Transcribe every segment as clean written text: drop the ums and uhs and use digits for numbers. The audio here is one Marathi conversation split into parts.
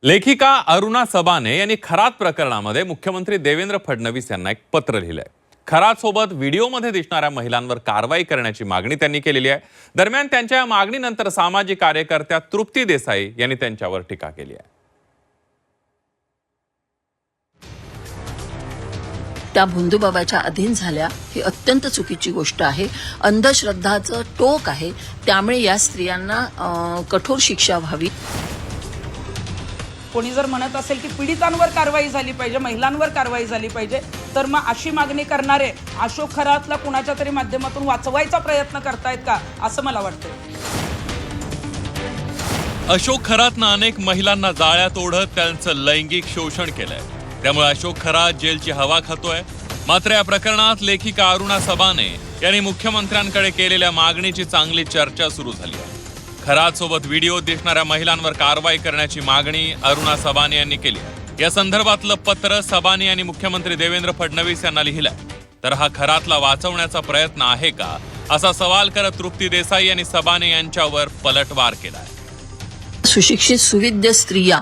लेखिका अरुणा सबाने यांनी खरात प्रकरणामध्ये मुख्यमंत्री देवेंद्र फडणवीस यांना एक पत्र लिहिलंय। खरात सोबत व्हिडिओमध्ये दिसणाऱ्या महिलांवर कारवाई करण्याची मागणी त्यांनी केलेली आहे। दरम्यान त्यांच्या मागणीनंतर सामाजिक कार्यकर्त्या तृप्ती देसाई यांनी त्यांच्यावर टीका केली आहे। त्या भोंदूबाबाच्या अधीन झाल्या ही अत्यंत चुकीची गोष्ट आहे। अंधश्रद्धाचं टोक आहे। त्यामुळे या स्त्रियांना कठोर शिक्षा व्हावी। कोणी जर म्हणत असेल की पीडितांवर कारवाई झाली पाहिजे, महिलांवर कारवाई झाली पाहिजे, तर मग अशी मागणी करणारे अशोक खरातला कुणाच्या तरी माध्यमातून वाचवायचा प्रयत्न करतायत का, असं मला वाटतं। अशोक खरातनं अनेक महिलांना जाळ्यात ओढत त्यांचं लैंगिक शोषण केलंय। त्यामुळे अशोक खरात जेलची हवा खातोय। मात्र या प्रकरणात लेखिका अरुणा सबाने यांनी मुख्यमंत्र्यांकडे केलेल्या मागणीची चांगली चर्चा सुरू झाली आहे। खरात सोबत व्हिडिओ दिसणाऱ्या महिलांवर कारवाई करण्याची मागणी अरुणा सबाने यांनी केली आहे। या संदर्भातलं पत्र सबाने यांनी मुख्यमंत्री देवेंद्र फडणवीस यांना लिहिलंय। तर हा खरातला वाचवण्याचा प्रयत्न आहे का, असा सवाल करत तृप्ती देसाई यांनी सबाने यांच्यावर पलटवार केलाय। सुशिक्षित सुविद्य स्त्रिया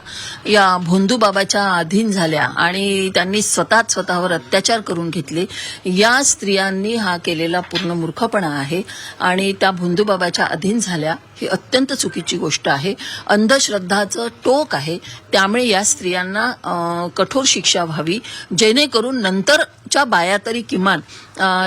या भोंदूबाबाच्या अधीन झाल्या आणि त्यांनी स्वतःवर अत्याचार करून घेतले। या स्त्रियांनी हा केलेला पूर्ण मूर्खपणा आहे आणि त्या भोंदूबाबाच्या अधीन झाल्या ही अत्यंत चुकीची गोष्ट आहे। अंधश्रद्धाचं टोक आहे। त्यामुळे या स्त्रियांना कठोर शिक्षा व्हावी, जेणेकरून नंतरच्या बाया तरी किमान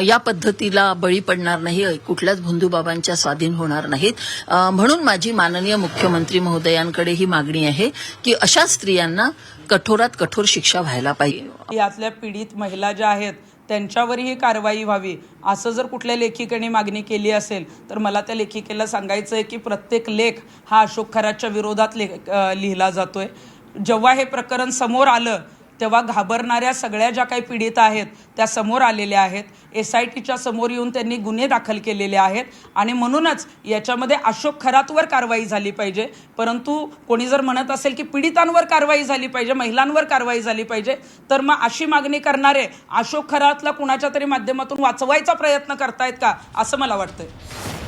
या पद्धतीला बळी पडणार नाही, कुठल्याच भोंदूबाबांच्या स्वाधीन होणार नाहीत। म्हणून माझी माननीय मुख्यमंत्री महोदयांकडे ही मागणी आहे की अशा स्त्रियांना कठोरात कठोर शिक्षा व्हायला पाहिजे। यातल्या पीडित महिला ज्या आहेत त्यांच्यावरही कारवाई व्हावी, असं जर कुठल्या लेखिकेने मागणी केली असेल तर मला त्या लेखिकेला सांगायचं आहे की प्रत्येक लेख हा अशोक खरातच्या विरोधात लिहिला जातोय। जेव्हा हे प्रकरण समोर आलं तेव्हा घाबरणाऱ्या सगळ्या ज्या काही पीडित आहेत त्या समोर आलेल्या आहेत। SITच्या समोर येऊन त्यांनी गुन्हे दाखल केलेले आहेत आणि म्हणूनच याच्यामध्ये अशोक खरातवर कारवाई झाली पाहिजे। परंतु कोणी जर म्हणत असेल की पीडितांवर कारवाई झाली पाहिजे, महिलांवर कारवाई झाली पाहिजे, तर मग अशी मागणी करणारे अशोक खरातला कुणाच्या तरी माध्यमातून वाचवायचा प्रयत्न करतायत का, असं मला वाटतंय।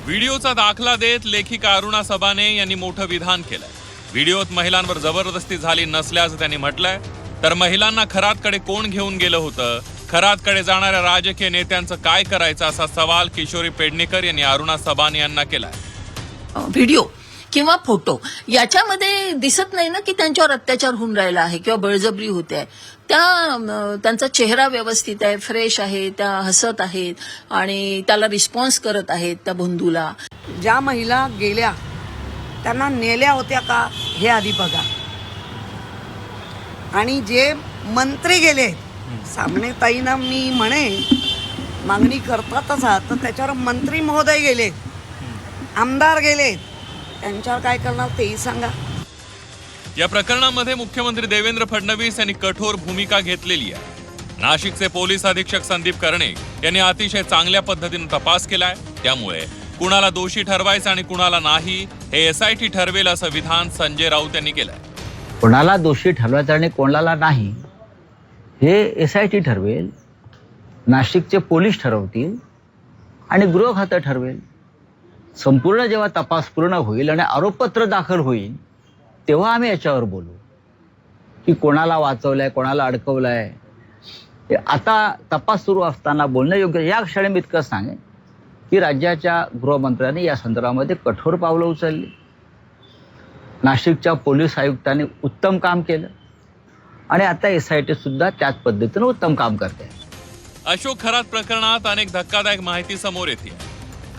व्हिडिओचा दाखला देत लेखिका अरुणा सबाने यांनी मोठं विधान केलंय। व्हिडिओत महिलांवर जबरदस्ती झाली नसल्याचं त्यांनी म्हटलंय। तर महिलांना खरातकडे कोण घेऊन गेलं होतं, खरातकडे जाणाऱ्या राजकीय नेत्यांचं काय करायचं, असा सवाल किशोरी पेडणेकर यांनी अरुणा सबाने यांना केलाय। व्हिडिओ किंवा फोटो याच्यामध्ये दिसत नाही ना की त्यांच्यावर अत्याचार होऊन राहिला आहे किंवा बळजबरी होते आहे। त्यांचा चेहरा व्यवस्थित आहे, फ्रेश आहे, त्या हसत आहेत आणि त्याला रिस्पॉन्स करत आहेत त्या बंधूला। ज्या महिला गेल्या त्यांना नेल्या होत्या का हे आधी बघा, आणि जे मंत्री गेले सामने ताईंना मी म्हणे मागणी करतातच आहात, तर त्याच्यावर मंत्री महोदय गेले, आमदार गेले, त्यांच्यावर काय करणार तेही सांगा। या प्रकरणामध्ये मुख्यमंत्री देवेंद्र फडणवीस यांनी कठोर भूमिका घेतलेली आहे। नाशिकचे पोलीस अधीक्षक संदीप कर्णिक यांनी अतिशय चांगल्या पद्धतीने तपास केलाय। त्यामुळे कुणाला दोषी ठरवायचं आणि कुणाला नाही हे SIT ठरवेल, असं विधान संजय राऊत यांनी केलंय। कोणाला दोषी ठरवायचं आणि कोणाला नाही हे SIT ठरवेल, नाशिकचे पोलीस ठरवतील आणि गृह खातं ठरवेल। संपूर्ण जेव्हा तपास पूर्ण होईल आणि आरोपपत्र दाखल होईल तेव्हा आम्ही याच्यावर बोलू की कोणाला वाचवलंय, कोणाला अडकवलंय। आता तपास सुरू असताना बोलणं योग्य। या क्षणी मी इतकं सांगेन की राज्याच्या गृहमंत्र्यांनी या संदर्भामध्ये कठोर पावलं उचलली। नाशिकच्या पोलीस आयुक्तांनी उत्तम काम केलं आणि आता SIT सुद्धा त्याच पद्धतीने उत्तम काम करते। अशोक खरात प्रकरणात अनेक धक्कादायक माहिती समोर येते।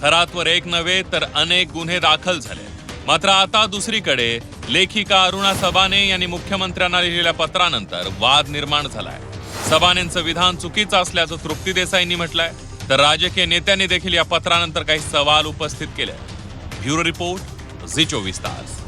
खरातवर एक नव्हे तर अनेक गुन्हे दाखल झाले। मात्र आता दुसरीकडे लेखिका अरुणा सबाने यांनी मुख्यमंत्र्यांना लिहिलेल्या पत्रानंतर वाद निर्माण झालाय। सबानेंचं विधान चुकीचं असल्याचं तृप्ती देसाईंनी म्हटलंय। तर राजकीय नेत्यांनी देखील या पत्रानंतर काही सवाल उपस्थित केले। ब्युरो रिपोर्ट, झी 24 तास।